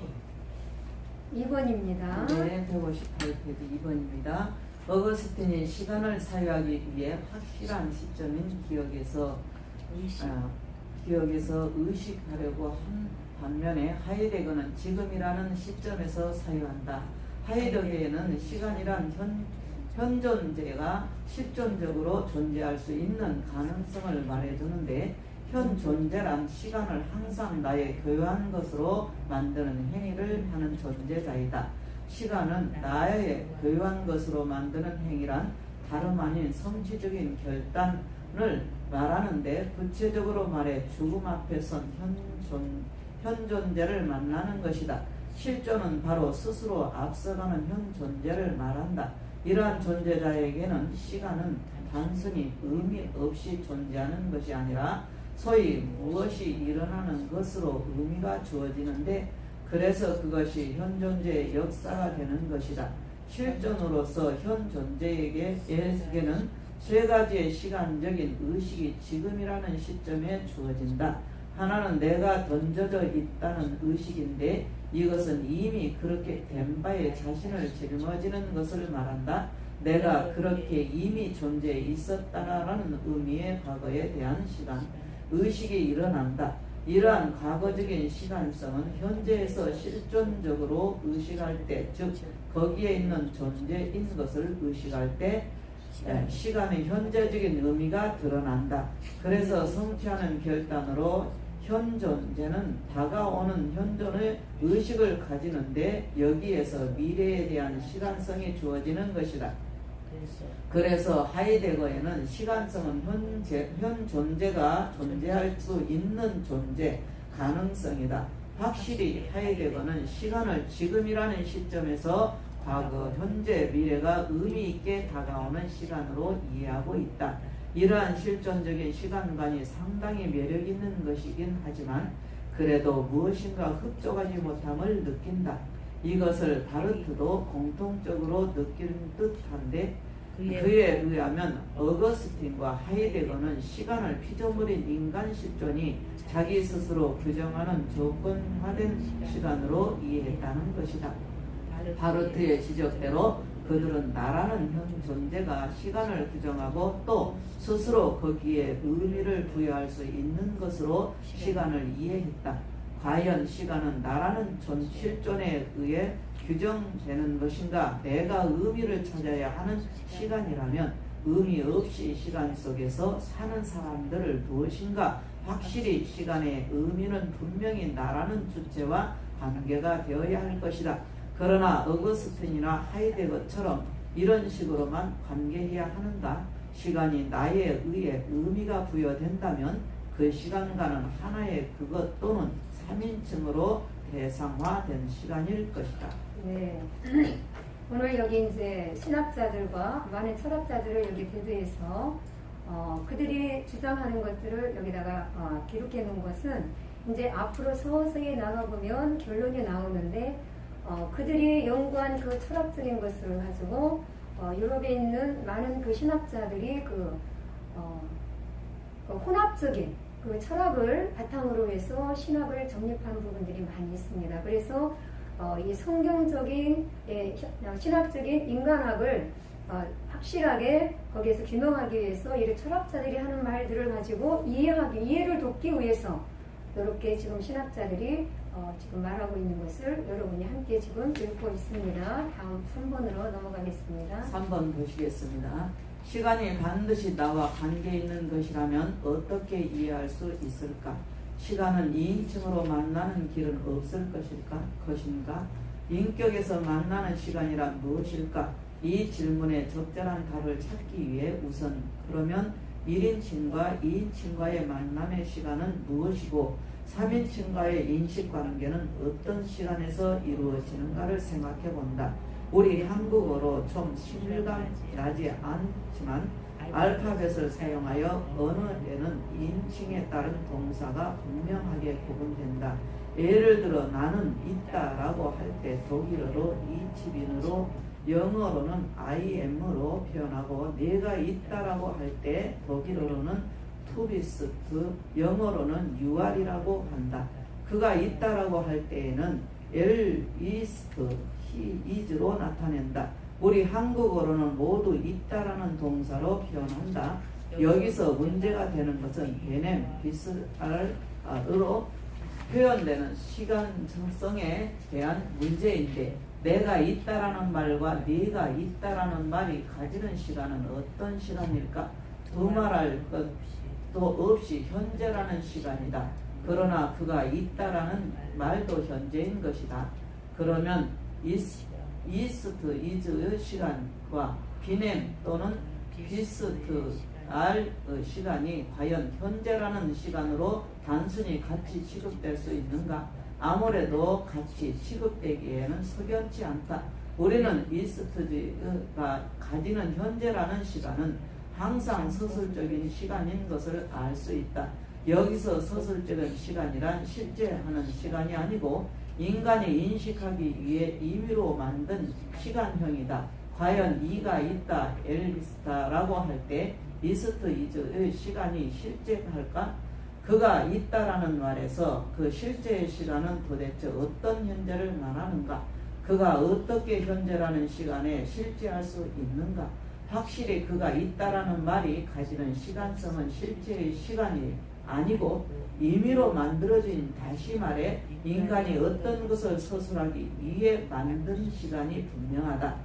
2번입니다. 네, 158페이지 2번입니다. 어거스틴이 시간을 사유하기 위해 확실한 시점인 기억에서 의식하려고 한 반면에 하이데거는 지금이라는 시점에서 사유한다. 하이데거에는 시간이란 현존재가 실존적으로 존재할 수 있는 가능성을 말해주는데 현 존재란 시간을 항상 나의 교요한 것으로 만드는 행위를 하는 존재자이다. 시간은 나의 교요한 것으로 만드는 행위란 다름 아닌 성취적인 결단을 말하는데, 구체적으로 말해 죽음 앞에 선 현 존재를 만나는 것이다. 실존은 바로 스스로 앞서가는 현 존재를 말한다. 이러한 존재자에게는 시간은 단순히 의미 없이 존재하는 것이 아니라 소위 무엇이 일어나는 것으로 의미가 주어지는데, 그래서 그것이 현 존재의 역사가 되는 것이다. 실존으로서 현 존재에게는 세 가지의 시간적인 의식이 지금이라는 시점에 주어진다. 하나는 내가 던져져 있다는 의식인데, 이것은 이미 그렇게 된 바에 자신을 짊어지는 것을 말한다. 내가 그렇게 이미 존재해 있었다라는 의미의 과거에 대한 시간 의식이 일어난다. 이러한 과거적인 시간성은 현재에서 실존적으로 의식할 때, 즉 거기에 있는 존재인 것을 의식할 때 시간의 현재적인 의미가 드러난다. 그래서 성취하는 결단으로 현 존재는 다가오는 현존의 의식을 가지는데, 여기에서 미래에 대한 시간성이 주어지는 것이다. 그래서 하이데거에는 시간성은 현 존재가 존재할 수 있는 존재 가능성이다. 확실히 하이데거는 시간을 지금이라는 시점에서 과거, 현재, 미래가 의미 있게 다가오는 시간으로 이해하고 있다. 이러한 실존적인 시간관이 상당히 매력 있는 것이긴 하지만 그래도 무엇인가 흡족하지 못함을 느낀다. 이것을 바르트도 공통적으로 느끼는 듯한데, 그에 의하면 어거스틴과 하이데거는 시간을 피조물인 인간 실존이 자기 스스로 규정하는 조건화된 시간으로 이해했다는 것이다. 바르트의 지적대로 그들은 나라는 현 존재가 시간을 규정하고 또 스스로 거기에 의미를 부여할 수 있는 것으로 시간을 이해했다. 과연 시간은 나라는 실존에 의해 규정되는 것인가? 내가 의미를 찾아야 하는 시간이라면 의미 없이 시간 속에서 사는 사람들을 무엇인가? 확실히 시간의 의미는 분명히 나라는 주체와 관계가 되어야 할 것이다. 그러나 어거스틴이나 하이데거처럼 이런 식으로만 관계해야 하는가? 시간이 나에 의해 의미가 부여된다면 그 시간과는 하나의 그것 또는 3인칭으로 대상화된 시간일 것이다. 네. 오늘 여기 이제 신학자들과 많은 철학자들을 여기 대두해서 그들이 주장하는 것들을 여기다가 기록해 놓은 것은 이제 앞으로 서서히 나가보면 결론이 나오는데, 그들이 연구한 그 철학적인 것을 가지고 유럽에 있는 많은 그 신학자들이 그 혼합적인 그 철학을 바탕으로 해서 신학을 정립한 부분들이 많이 있습니다. 그래서 이 성경적인 신학적인 인간학을 확실하게 거기에서 규명하기 위해서 이 철학자들이 하는 말들을 가지고 이해를 돕기 위해서 이렇게 지금 신학자들이 지금 말하고 있는 것을 여러분이 함께 지금 읽고 있습니다. 다음 3번으로 넘어가겠습니다. 3번 보시겠습니다. 시간이 반드시 나와 관계 있는 것이라면 어떻게 이해할 수 있을까? 시간은 2인칭으로 만나는 길은 없을 것인가? 인격에서 만나는 시간이란 무엇일까? 이 질문에 적절한 답을 찾기 위해 우선 그러면 1인칭과 2인칭과의 만남의 시간은 무엇이고 3인칭과의 인식관계는 어떤 시간에서 이루어지는가를 생각해 본다. 우리 한국어로 좀 신뢰감 나지 않지만 알파벳을 사용하여 언어에는 인칭에 따른 동사가 분명하게 구분된다. 예를 들어 나는 있다라고 할 때 독일어로 이치빈으로, 영어로는 I am으로 표현하고, 내가 있다라고 할 때 독일어로는 투비스, 영어로는 you are이라고 한다. 그가 있다라고 할 때에는 er ist, he is로 나타낸다. 우리 한국어로는 모두 있다라는 동사로 표현한다. 여기서 문제가 되는 것은 베넴, 비스알으로 표현되는 시간성에 대한 문제인데, 내가 있다라는 말과 네가 있다라는 말이 가지는 시간은 어떤 시간일까? 두말할 것도 없이 현재라는 시간이다. 그러나 그가 있다라는 말도 현재인 것이다. 그러면 이스트 이즈의 시간과 비냄 또는 비스트 알의 시간이 과연 현재라는 시간으로 단순히 같이 취급될 수 있는가? 아무래도 같이 취급되기에는 석연치 않다. 우리는 이스트가 가지는 현재라는 시간은 항상 서술적인 시간인 것을 알 수 있다. 여기서 서술적인 시간이란 실제 하는 시간이 아니고 인간이 인식하기 위해 임의로 만든 시간형이다. 과연 이가 있다, 엘비스다라고 할 때 이스트 이즈의 시간이 실제할까? 그가 있다라는 말에서 그 실제의 시간은 도대체 어떤 현재를 말하는가? 그가 어떻게 현재라는 시간에 실제할 수 있는가? 확실히 그가 있다라는 말이 가지는 시간성은 실제의 시간이 아니고 임의로 만들어진, 다시 말해 인간이 어떤 것을 서술하기 위해 만든 시간이 분명하다.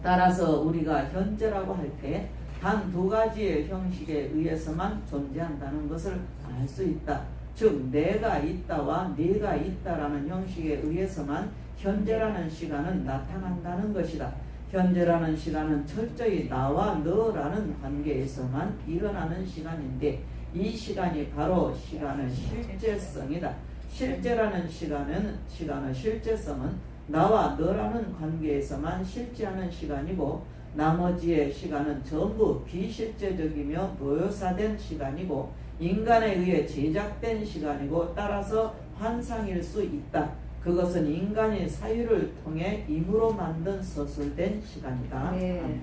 따라서 우리가 현재라고 할 때 단 두 가지의 형식에 의해서만 존재한다는 것을 알 수 있다. 즉 내가 있다와 네가 있다라는 형식에 의해서만 현재라는 시간은 나타난다는 것이다. 현재라는 시간은 철저히 나와 너라는 관계에서만 일어나는 시간인데 이 시간이 바로 시간의 실제성이다. 실제라는 시간의 실제성은 나와 너라는 관계에서만 실제하는 시간이고 나머지의 시간은 전부 비실제적이며 묘사된 시간이고 인간에 의해 제작된 시간이고 따라서 환상일 수 있다. 그것은 인간의 사유를 통해 임으로 만든 서술된 시간이다. 네.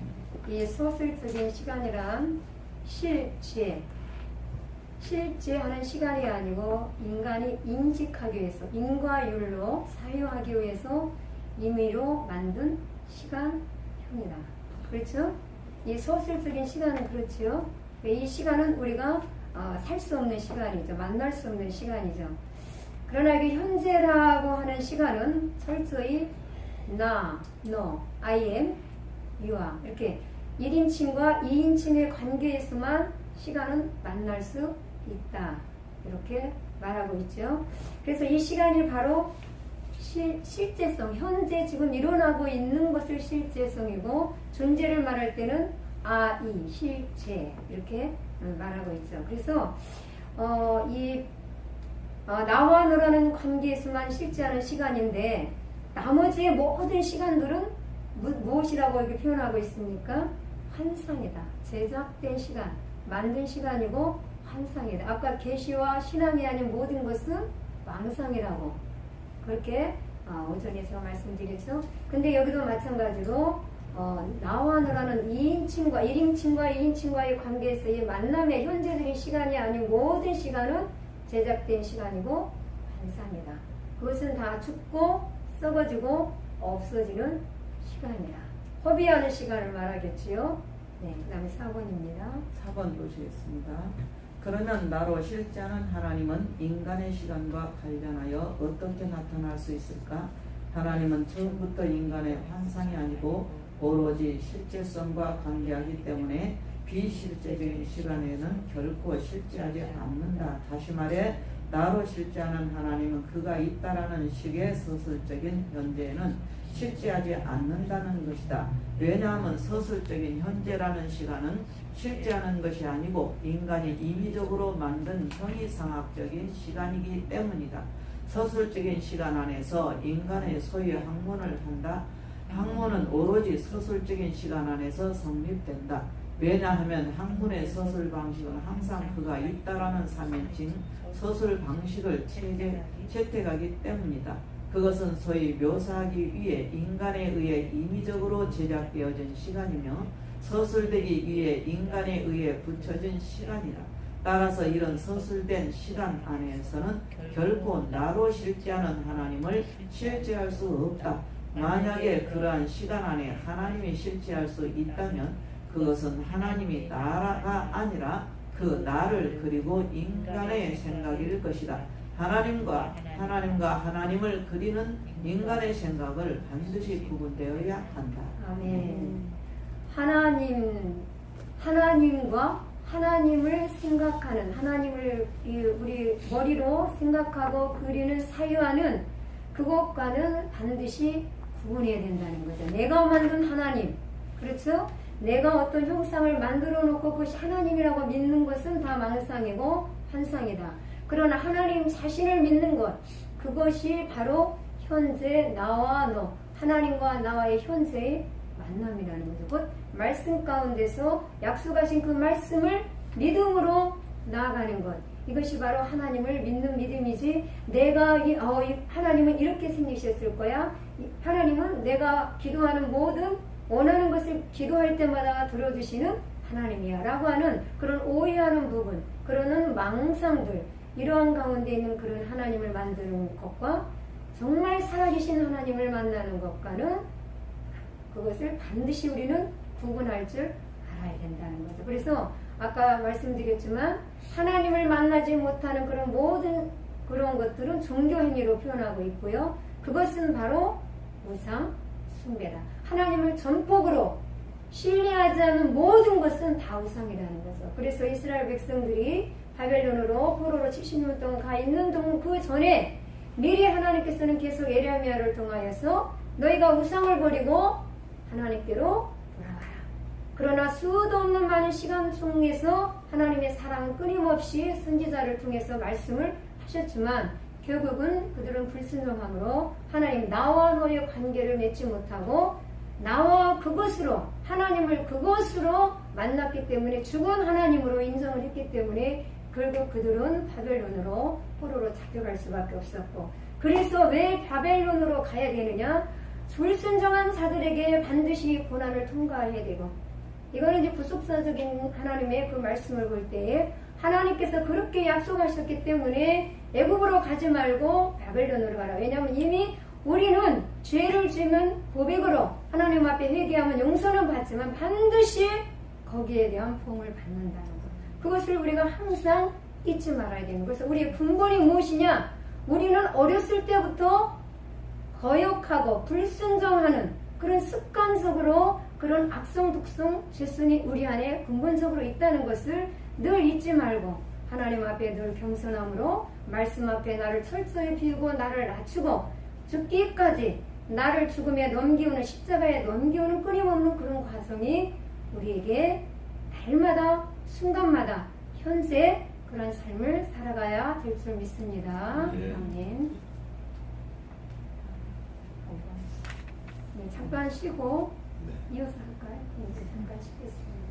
이 서술적인 시간이란 실제하는 시간이 아니고 인간이 인식하기 위해서 인과율로 사유하기 위해서 임의로 만든 시간형이다. 그렇죠? 이 서술적인 시간은 그렇죠. 이 시간은 우리가 살 수 없는 시간이죠. 만날 수 없는 시간이죠. 그러나 이게 현재라고 하는 시간은 철저히 나, 너, I am, you와 이렇게 1인칭과 2인칭의 관계에서만 시간은 만날 수 있다. 이렇게 말하고 있죠. 그래서 이 시간이 바로 실제성, 현재 지금 일어나고 있는 것을 실제성이고 존재를 말할 때는 이 실제 이렇게 말하고 있죠. 그래서 나와 너라는 관계에서만 실제하는 시간인데 나머지의 모든 시간들은 무엇이라고 이렇게 표현하고 있습니까? 환상이다. 제작된 시간, 만든 시간이고 환상이다. 아까 계시와 신앙이 아닌 모든 것은 망상이라고 그렇게 오전에 제가 말씀드렸죠. 근데 여기도 마찬가지로 나와 너라는 2인칭과 1인칭과 2인칭과의 관계에서의 만남의 현재적인 시간이 아닌 모든 시간은 제작된 시간이고 환상이다. 그것은 다 죽고 썩어지고 없어지는 시간이다. 허비하는 시간을 말하겠지요. 네, 그 다음에 4번입니다. 4번 보시겠습니다. 그러면 나로 실제하는 하나님은 인간의 시간과 관련하여 어떻게 나타날 수 있을까? 하나님은 처음부터 인간의 환상이 아니고 오로지 실제성과 관계하기 때문에 비실제적인 시간에는 결코 실제하지 않는다. 다시 말해 나로 실제하는 하나님은 그가 있다라는 식의 서술적인 현재에는 실제하지 않는다는 것이다. 왜냐하면 서술적인 현재라는 시간은 실제하는 것이 아니고 인간이 임의적으로 만든 형이상학적인 시간이기 때문이다. 서술적인 시간 안에서 인간의 소유의 학문을 한다. 학문은 오로지 서술적인 시간 안에서 성립된다. 왜냐하면 학문의 서술 방식은 항상 그가 있다라는 3인칭 서술 방식을 채택하기 때문이다. 그것은 소위 묘사하기 위해 인간에 의해 임의적으로 제작되어진 시간이며 서술되기 위해 인간에 의해 붙여진 시간이다. 따라서 이런 서술된 시간 안에서는 결코 나로 실제하는 하나님을 실제할 수 없다. 만약에 그러한 시간 안에 하나님이 실제할 수 있다면 그것은 하나님이 나가 아니라 그 나를 그리고 인간의 생각일 것이다. 하나님과 하나님을 그리는 인간의 생각을 반드시 구분되어야 한다. 아멘. 하나님과 하나님을 생각하는 하나님을 우리 머리로 생각하고 그리는 사유하는 그것과는 반드시 구분해야 된다는 거죠. 내가 만든 하나님, 그렇죠? 내가 어떤 형상을 만들어 놓고 그것이 하나님이라고 믿는 것은 다 망상이고 환상이다. 그러나 하나님 자신을 믿는 것, 그것이 바로 현재 나와 너, 하나님과 나와의 현재의 만남이라는 거죠. 곧 말씀 가운데서 약속하신 그 말씀을 믿음으로 나아가는 것, 이것이 바로 하나님을 믿는 믿음이지, 내가 하나님은 이렇게 생기셨을 거야, 하나님은 내가 기도하는 모든 원하는 것을 기도할 때마다 들어주시는 하나님이야 라고 하는 그런 오해하는 부분, 그러는 망상들, 이러한 가운데 있는 그런 하나님을 만드는 것과 정말 살아계신 하나님을 만나는 것과는 그것을 반드시 우리는 구분할 줄 알아야 된다는 거죠. 그래서 아까 말씀드렸지만 하나님을 만나지 못하는 그런 모든 그런 것들은 종교 행위로 표현하고 있고요. 그것은 바로 우상 숭배다. 하나님을 전폭으로 신뢰하지 않는 모든 것은 다 우상이라는 거죠. 그래서 이스라엘 백성들이 바벨론으로 포로로 70년 동안 가 있는 동안 그 전에 미리 하나님께서는 계속 예레미야를 통하여서 너희가 우상을 버리고 하나님께로 돌아가라. 그러나 수도 없는 많은 시간 속에서 하나님의 사랑은 끊임없이 선지자를 통해서 말씀을 하셨지만 결국은 그들은 불순종함으로 하나님 나와 너의 관계를 맺지 못하고 나와 그것으로 하나님을 그것으로 만났기 때문에 죽은 하나님으로 인정을 했기 때문에 결국 그들은 바벨론으로 포로로 잡혀갈 수밖에 없었고, 그래서 왜 바벨론으로 가야 되느냐? 불순종한 자들에게 반드시 고난을 통과해야 되고, 이거는 이제 구속사적인 하나님의 그 말씀을 볼 때에 하나님께서 그렇게 약속하셨기 때문에 애굽으로 가지 말고 바벨론으로 가라. 왜냐하면 이미 우리는 죄를 지으면 고백으로 하나님 앞에 회개하면 용서는 받지만 반드시 거기에 대한 보응을 받는다는 것. 그것을 우리가 항상 잊지 말아야 되는 거예요. 그래서 우리의 근본이 무엇이냐? 우리는 어렸을 때부터 거역하고 불순종하는 그런 습관적으로 그런 악성 독성 죄순이 우리 안에 근본적으로 있다는 것을 늘 잊지 말고 하나님 앞에 늘 겸손함으로 말씀 앞에 나를 철저히 비우고 나를 낮추고 죽기까지 나를 죽음에 넘기우는 십자가에 넘기우는 끊임없는 그런 과정이 우리에게 날마다 순간마다 현재 그런 삶을 살아가야 될 줄 믿습니다. 네. 아멘. 네, 잠깐 쉬고 네. 이어서 할까요? 네, 잠깐 쉬겠습니다.